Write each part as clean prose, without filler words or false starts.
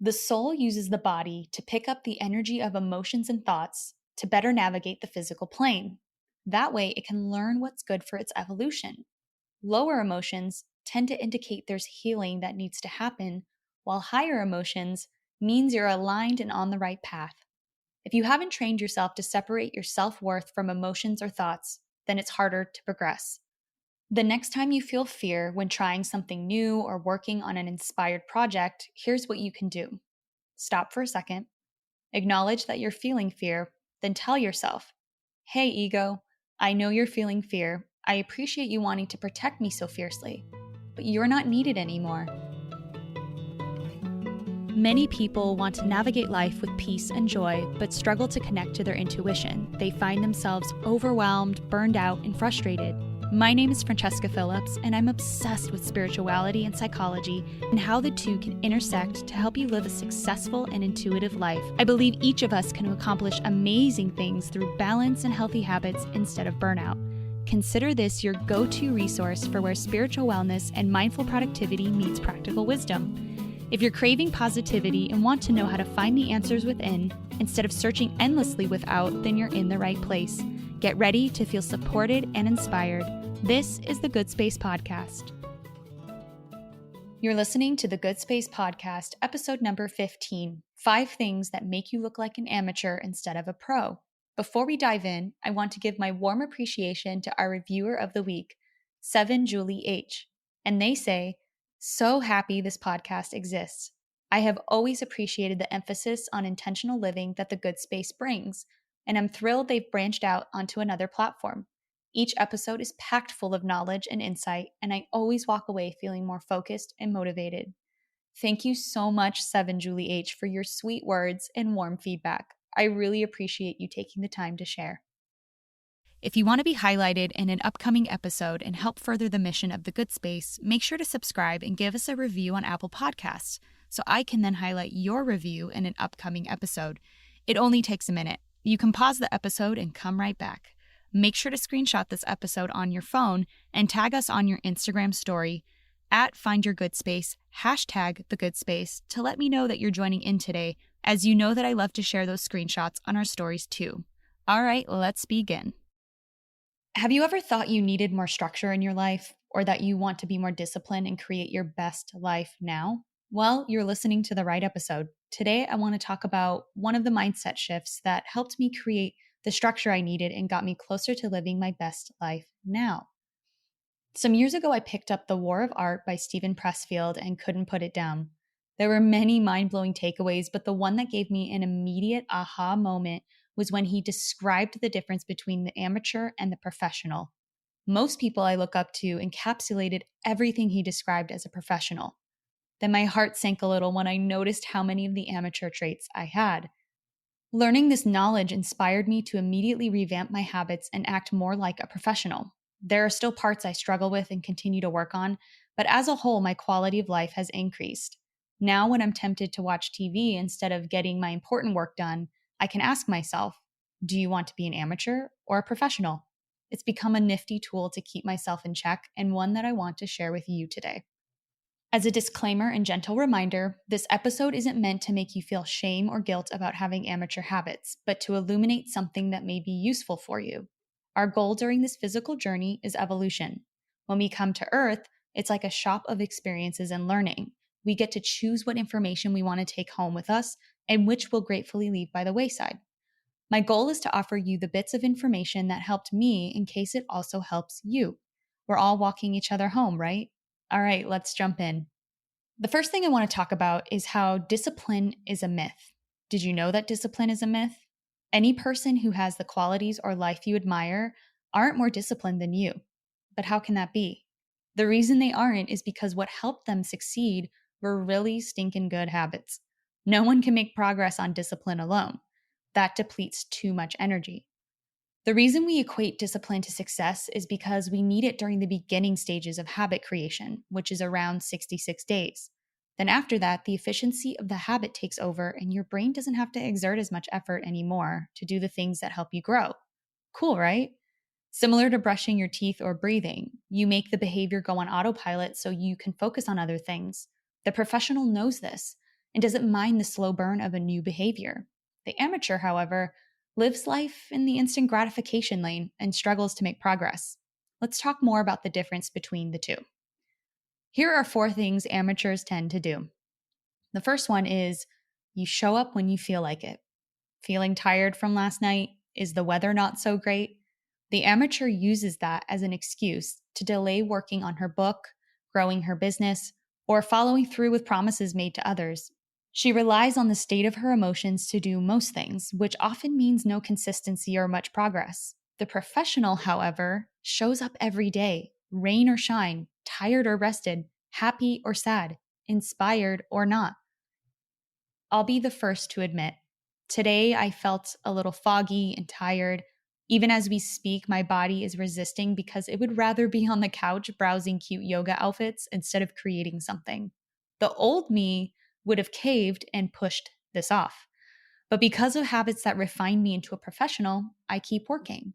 The soul uses the body to pick up the energy of emotions and thoughts to better navigate the physical plane. That way, it can learn what's good for its evolution. Lower emotions tend to indicate there's healing that needs to happen, while higher emotions means you're aligned and on the right path. If you haven't trained yourself to separate your self-worth from emotions or thoughts, then it's harder to progress. The next time you feel fear when trying something new or working on an inspired project, here's what you can do. Stop for a second, acknowledge that you're feeling fear, then tell yourself, "Hey, ego, I know you're feeling fear. I appreciate you wanting to protect me so fiercely, but you're not needed anymore." Many people want to navigate life with peace and joy, but struggle to connect to their intuition. They find themselves overwhelmed, burned out, and frustrated. My name is Francesca Phillips, and I'm obsessed with spirituality and psychology and how the two can intersect to help you live a successful and intuitive life. I believe each of us can accomplish amazing things through balance and healthy habits instead of burnout. Consider this your go-to resource for where spiritual wellness and mindful productivity meets practical wisdom. If you're craving positivity and want to know how to find the answers within, instead of searching endlessly without, then you're in the right place. Get ready to feel supported and inspired. This is the Good Space Podcast. You're listening to the Good Space Podcast, episode number 15, 5 things that make you look like an amateur instead of a pro. Before we dive in, I want to give my warm appreciation to our reviewer of the week, 7 Julie H. And they say, "So happy this podcast exists. I have always appreciated the emphasis on intentional living that the Good Space brings, and I'm thrilled they've branched out onto another platform. Each episode is packed full of knowledge and insight, and I always walk away feeling more focused and motivated." Thank you so much, 7 Julie H, for your sweet words and warm feedback. I really appreciate you taking the time to share. If you want to be highlighted in an upcoming episode and help further the mission of the Good Space, make sure to subscribe and give us a review on Apple Podcasts so I can then highlight your review in an upcoming episode. It only takes a minute. You can pause the episode and come right back. Make sure to screenshot this episode on your phone and tag us on your Instagram story at FindYourGoodSpace, #TheGoodSpace, to let me know that you're joining in today, as you know that I love to share those screenshots on our stories too. All right, let's begin. Have you ever thought you needed more structure in your life, or that you want to be more disciplined and create your best life now? Well, you're listening to the right episode. Today, I want to talk about one of the mindset shifts that helped me create the structure I needed and got me closer to living my best life now. Some years ago, I picked up The War of Art by Steven Pressfield and couldn't put it down. There were many mind-blowing takeaways, but the one that gave me an immediate aha moment was when he described the difference between the amateur and the professional. Most people I look up to encapsulated everything he described as a professional. Then my heart sank a little when I noticed how many of the amateur traits I had. Learning this knowledge inspired me to immediately revamp my habits and act more like a professional. There are still parts I struggle with and continue to work on, but as a whole, my quality of life has increased. Now, when I'm tempted to watch TV instead of getting my important work done, I can ask myself, do you want to be an amateur or a professional? It's become a nifty tool to keep myself in check, and one that I want to share with you today. As a disclaimer and gentle reminder, this episode isn't meant to make you feel shame or guilt about having amateur habits, but to illuminate something that may be useful for you. Our goal during this physical journey is evolution. When we come to Earth, it's like a shop of experiences and learning. We get to choose what information we want to take home with us and which we'll gratefully leave by the wayside. My goal is to offer you the bits of information that helped me in case it also helps you. We're all walking each other home, right? All right, let's jump in. The first thing I want to talk about is how discipline is a myth. Did you know that discipline is a myth? Any person who has the qualities or life you admire aren't more disciplined than you. But how can that be? The reason they aren't is because what helped them succeed were really stinking good habits. No one can make progress on discipline alone. That depletes too much energy. The reason we equate discipline to success is because we need it during the beginning stages of habit creation, which is around 66 days. Then after that, the efficiency of the habit takes over and your brain doesn't have to exert as much effort anymore to do the things that help you grow. Cool, right? Similar to brushing your teeth or breathing, you make the behavior go on autopilot so you can focus on other things. The professional knows this. and doesn't mind the slow burn of a new behavior. The amateur, however, lives life in the instant gratification lane and struggles to make progress. Let's talk more about the difference between the two. Here are 4 things amateurs tend to do. The first one is you show up when you feel like it. Feeling tired from last night? Is the weather not so great? The amateur uses that as an excuse to delay working on her book, growing her business, or following through with promises made to others. She relies on the state of her emotions to do most things, which often means no consistency or much progress. The professional, however, shows up every day, rain or shine, tired or rested, happy or sad, inspired or not. I'll be the first to admit, today I felt a little foggy and tired. Even as we speak, my body is resisting because it would rather be on the couch browsing cute yoga outfits instead of creating something. The old me would have caved and pushed this off. But because of habits that refine me into a professional, I keep working.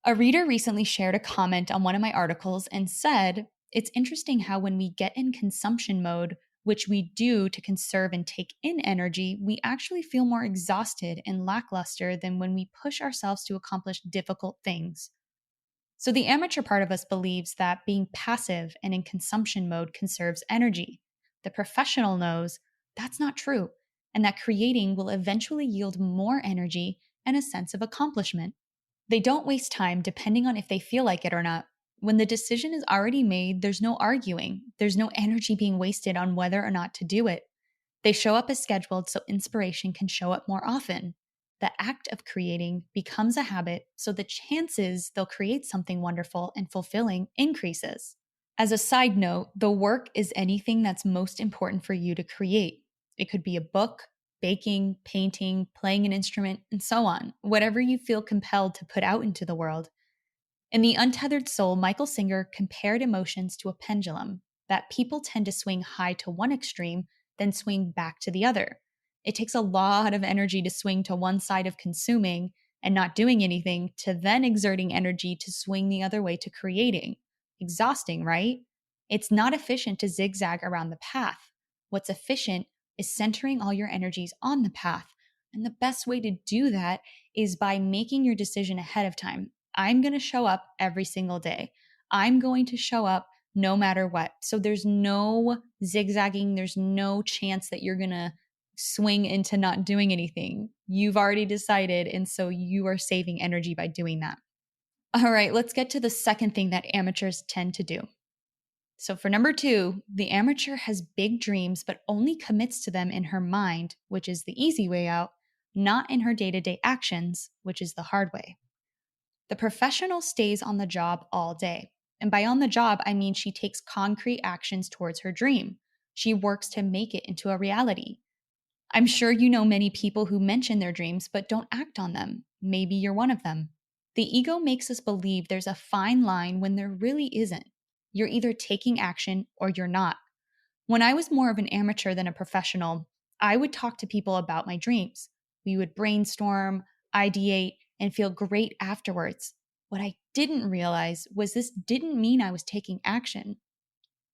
A reader recently shared a comment on one of my articles and said, "It's interesting how when we get in consumption mode, which we do to conserve and take in energy, we actually feel more exhausted and lackluster than when we push ourselves to accomplish difficult things." So the amateur part of us believes that being passive and in consumption mode conserves energy. The professional knows that's not true, and that creating will eventually yield more energy and a sense of accomplishment. They don't waste time depending on if they feel like it or not. When the decision is already made, there's no arguing. There's no energy being wasted on whether or not to do it. They show up as scheduled so inspiration can show up more often. The act of creating becomes a habit, so the chances they'll create something wonderful and fulfilling increases. As a side note, the work is anything that's most important for you to create. It could be a book, baking, painting, playing an instrument, and so on, whatever you feel compelled to put out into the world. In The Untethered Soul, Michael Singer compared emotions to a pendulum, that people tend to swing high to one extreme, then swing back to the other. It takes a lot of energy to swing to one side of consuming and not doing anything, to then exerting energy to swing the other way to creating. Exhausting, right? It's not efficient to zigzag around the path. What's efficient is centering all your energies on the path. And the best way to do that is by making your decision ahead of time. I'm going to show up every single day. I'm going to show up no matter what. So there's no zigzagging. There's no chance that you're going to swing into not doing anything. You've already decided, and so you are saving energy by doing that. All right, let's get to the second thing that amateurs tend to do. So for number 2, the amateur has big dreams but only commits to them in her mind, which is the easy way out, not in her day-to-day actions, which is the hard way. The professional stays on the job all day. And by on the job, I mean she takes concrete actions towards her dream. She works to make it into a reality. I'm sure you know many people who mention their dreams but don't act on them. Maybe you're one of them. The ego makes us believe there's a fine line when there really isn't. You're either taking action or you're not. When I was more of an amateur than a professional, I would talk to people about my dreams. We would brainstorm, ideate, and feel great afterwards. What I didn't realize was this didn't mean I was taking action.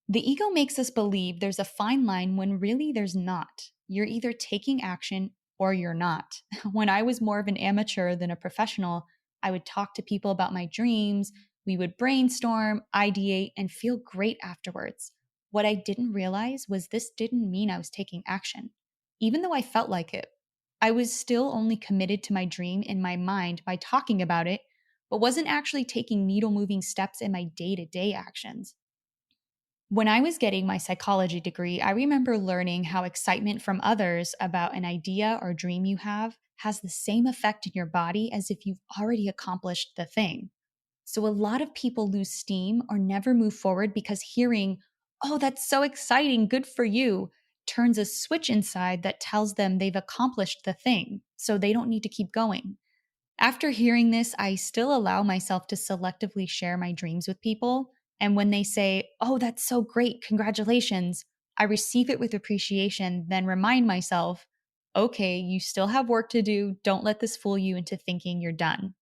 The ego makes us believe there's a fine line when really there's not. You're either taking action or you're not. When I was more of an amateur than a professional, I would talk to people about my dreams. We would brainstorm, ideate, and feel great afterwards. What I didn't realize was this didn't mean I was taking action. Even though I felt like it, I was still only committed to my dream in my mind by talking about it, but wasn't actually taking needle-moving steps in my day-to-day actions. When I was getting my psychology degree, I remember learning how excitement from others about an idea or dream you have has the same effect in your body as if you've already accomplished the thing. So a lot of people lose steam or never move forward because hearing, "Oh, that's so exciting, good for you," turns a switch inside that tells them they've accomplished the thing, so they don't need to keep going. After hearing this, I still allow myself to selectively share my dreams with people. And when they say, "Oh, that's so great, congratulations," I receive it with appreciation, then remind myself, okay, you still have work to do. Don't let this fool you into thinking you're done.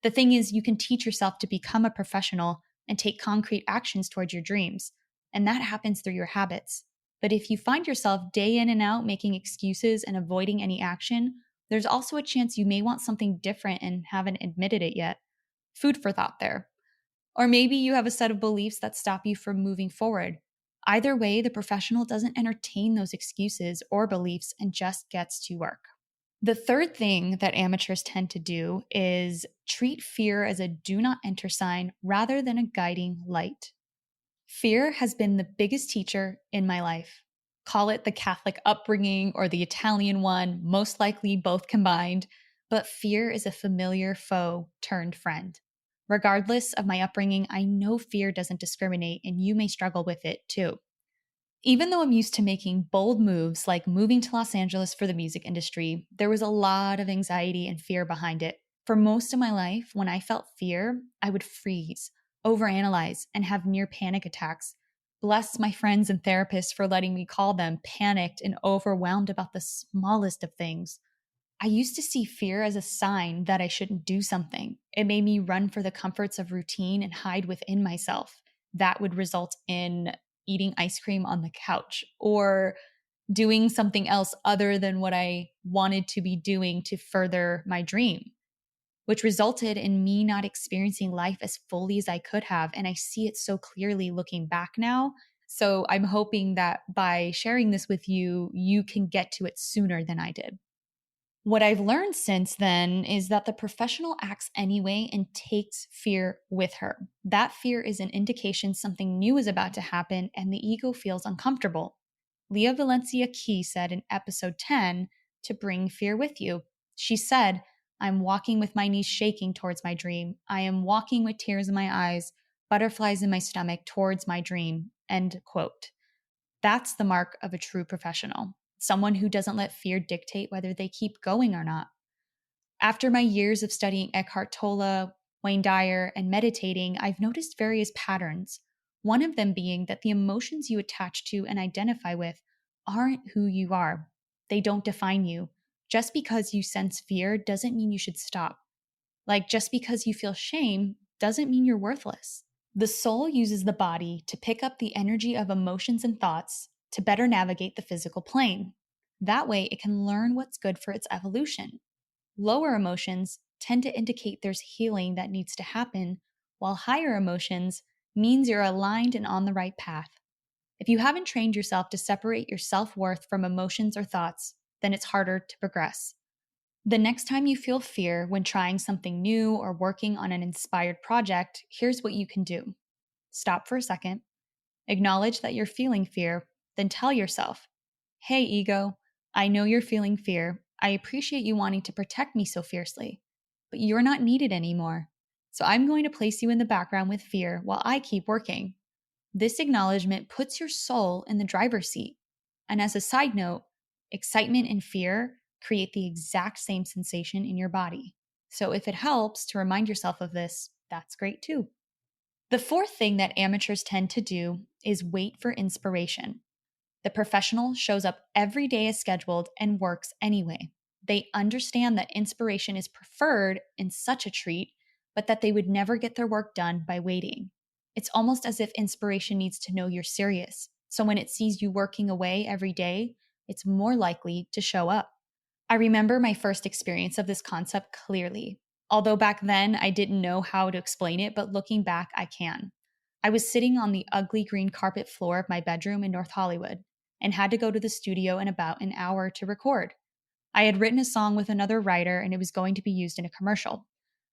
The thing is, you can teach yourself to become a professional and take concrete actions towards your dreams. And that happens through your habits. But if you find yourself day in and out making excuses and avoiding any action, there's also a chance you may want something different and haven't admitted it yet. Food for thought there. Or maybe you have a set of beliefs that stop you from moving forward. Either way, the professional doesn't entertain those excuses or beliefs and just gets to work. The third thing that amateurs tend to do is treat fear as a do not enter sign rather than a guiding light. Fear has been the biggest teacher in my life. Call it the Catholic upbringing or the Italian one, most likely both combined, but fear is a familiar foe turned friend. Regardless of my upbringing, I know fear doesn't discriminate, and you may struggle with it too. Even though I'm used to making bold moves like moving to Los Angeles for the music industry, there was a lot of anxiety and fear behind it. For most of my life, when I felt fear, I would freeze, overanalyze, and have near panic attacks. Bless my friends and therapists for letting me call them panicked and overwhelmed about the smallest of things. I used to see fear as a sign that I shouldn't do something. It made me run for the comforts of routine and hide within myself. That would result in eating ice cream on the couch or doing something else other than what I wanted to be doing to further my dream, which resulted in me not experiencing life as fully as I could have. And I see it so clearly looking back now. So I'm hoping that by sharing this with you, you can get to it sooner than I did. What I've learned since then is that the professional acts anyway and takes fear with her. That fear is an indication something new is about to happen and the ego feels uncomfortable. Leah Valencia Key said in episode 10 to bring fear with you. She said, I'm walking with my knees shaking towards my dream. I am walking with tears in my eyes, butterflies in my stomach towards my dream. End quote. That's the mark of a true professional. Someone who doesn't let fear dictate whether they keep going or not. After my years of studying Eckhart Tolle, Wayne Dyer, and meditating, I've noticed various patterns. One of them being that the emotions you attach to and identify with aren't who you are. They don't define you. Just because you sense fear doesn't mean you should stop. Like just because you feel shame doesn't mean you're worthless. The soul uses the body to pick up the energy of emotions and thoughts to better navigate the physical plane. That way, it can learn what's good for its evolution. Lower emotions tend to indicate there's healing that needs to happen, while higher emotions means you're aligned and on the right path. If you haven't trained yourself to separate your self-worth from emotions or thoughts, then it's harder to progress. The next time you feel fear when trying something new or working on an inspired project, here's what you can do. Stop for a second, acknowledge that you're feeling fear, then tell yourself, hey, ego, I know you're feeling fear. I appreciate you wanting to protect me so fiercely, but you're not needed anymore. So I'm going to place you in the background with fear while I keep working. This acknowledgement puts your soul in the driver's seat. And as a side note, excitement and fear create the exact same sensation in your body. So if it helps to remind yourself of this, that's great too. The fourth thing that amateurs tend to do is wait for inspiration. The professional shows up every day as scheduled and works anyway. They understand that inspiration is preferred in such a treat, but that they would never get their work done by waiting. It's almost as if inspiration needs to know you're serious. So when it sees you working away every day, it's more likely to show up. I remember my first experience of this concept clearly. Although back then I didn't know how to explain it, but looking back, I can. I was sitting on the ugly green carpet floor of my bedroom in North Hollywood and had to go to the studio in about an hour to record. I had written a song with another writer and it was going to be used in a commercial.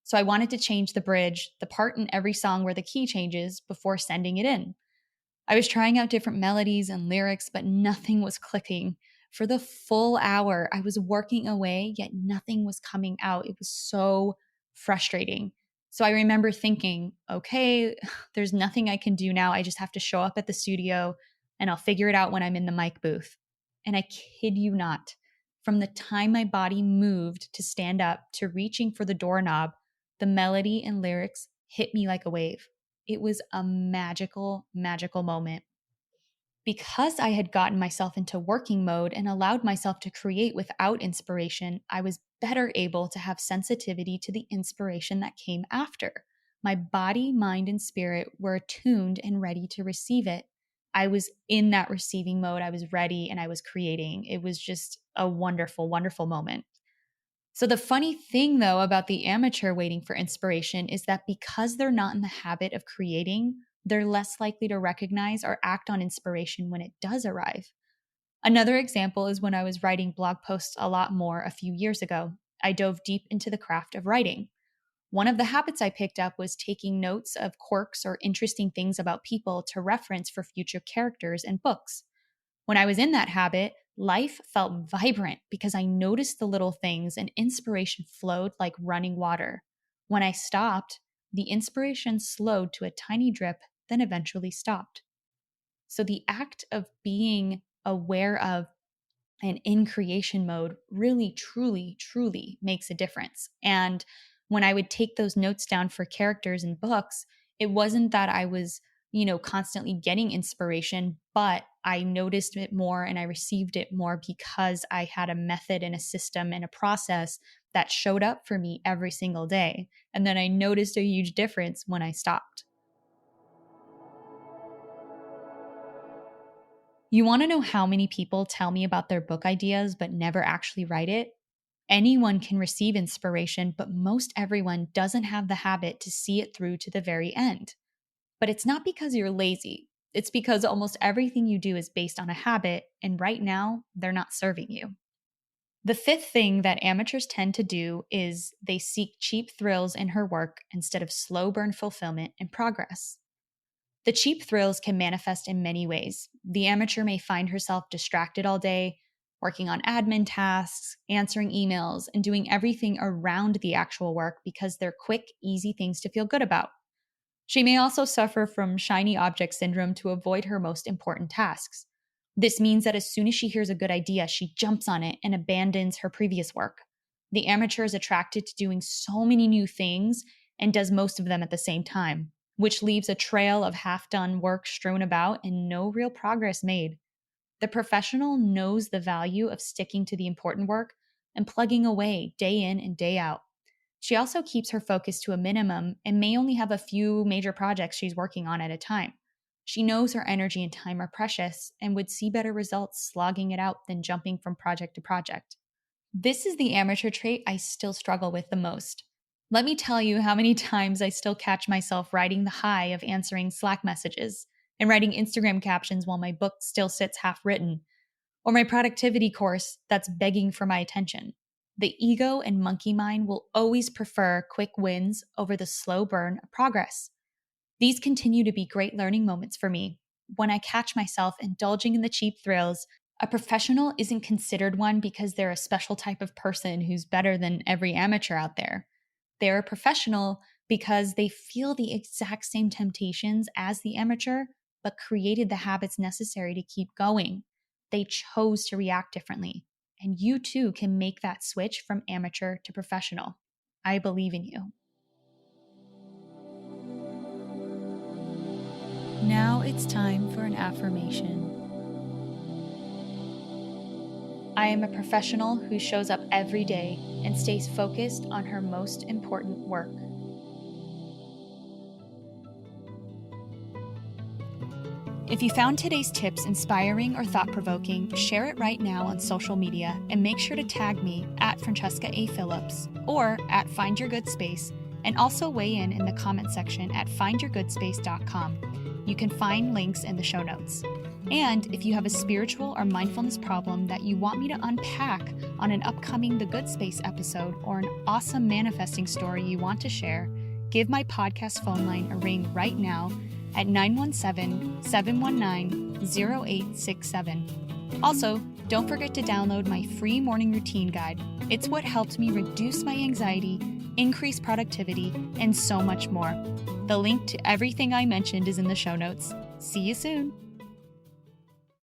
So I wanted to change the bridge, the part in every song where the key changes, before sending it in. I was trying out different melodies and lyrics, but nothing was clicking. For the full hour, I was working away, yet nothing was coming out. It was so frustrating. So I remember thinking, okay, there's nothing I can do now. I just have to show up at the studio and I'll figure it out when I'm in the mic booth. And I kid you not, from the time my body moved to stand up to reaching for the doorknob, the melody and lyrics hit me like a wave. It was a magical, magical moment. Because I had gotten myself into working mode and allowed myself to create without inspiration, I was better able to have sensitivity to the inspiration that came after. My body, mind, and spirit were attuned and ready to receive it. I was in that receiving mode. I was ready and I was creating. It was just a wonderful, wonderful moment. So the funny thing though about the amateur waiting for inspiration is that because they're not in the habit of creating, they're less likely to recognize or act on inspiration when it does arrive. Another example is when I was writing blog posts a lot more a few years ago. I dove deep into the craft of writing. One of the habits I picked up was taking notes of quirks or interesting things about people to reference for future characters and books. When I was in that habit, life felt vibrant because I noticed the little things and inspiration flowed like running water. When I stopped, the inspiration slowed to a tiny drip, then eventually stopped. So the act of being aware of and in creation mode really, truly, truly makes a difference. And when I would take those notes down for characters and books, it wasn't that I was, constantly getting inspiration, but I noticed it more and I received it more because I had a method and a system and a process that showed up for me every single day. And then I noticed a huge difference when I stopped. You want to know how many people tell me about their book ideas but never actually write it? Anyone can receive inspiration, but most everyone doesn't have the habit to see it through to the very end. But it's not because you're lazy. It's because almost everything you do is based on a habit, and right now, they're not serving you. The fifth thing that amateurs tend to do is they seek cheap thrills in her work instead of slow burn fulfillment and progress. The cheap thrills can manifest in many ways. The amateur may find herself distracted all day, working on admin tasks, answering emails, and doing everything around the actual work because they're quick, easy things to feel good about. She may also suffer from shiny object syndrome to avoid her most important tasks. This means that as soon as she hears a good idea, she jumps on it and abandons her previous work. The amateur is attracted to doing so many new things and does most of them at the same time, which leaves a trail of half-done work strewn about and no real progress made. The professional knows the value of sticking to the important work and plugging away day in and day out. She also keeps her focus to a minimum and may only have a few major projects she's working on at a time. She knows her energy and time are precious and would see better results slogging it out than jumping from project to project. This is the amateur trait I still struggle with the most. Let me tell you how many times I still catch myself riding the high of answering Slack messages and writing Instagram captions while my book still sits half written, or my productivity course that's begging for my attention. The ego and monkey mind will always prefer quick wins over the slow burn of progress. These continue to be great learning moments for me. When I catch myself indulging in the cheap thrills, a professional isn't considered one because they're a special type of person who's better than every amateur out there. They're a professional because they feel the exact same temptations as the amateur, but created the habits necessary to keep going. They chose to react differently. And you too can make that switch from amateur to professional. I believe in you. Now it's time for an affirmation. I am a professional who shows up every day and stays focused on her most important work. If you found today's tips inspiring or thought-provoking, share it right now on social media and make sure to tag me at Francesca A. Phillips or at Find Your Good Space, and also weigh in the comment section at findyourgoodspace.com. You can find links in the show notes. And if you have a spiritual or mindfulness problem that you want me to unpack on an upcoming The Good Space episode or an awesome manifesting story you want to share, give my podcast phone line a ring right now at 917-719-0867. Also, don't forget to download my free morning routine guide. It's what helped me reduce my anxiety, increase productivity, and so much more. The link to everything I mentioned is in the show notes. See you soon.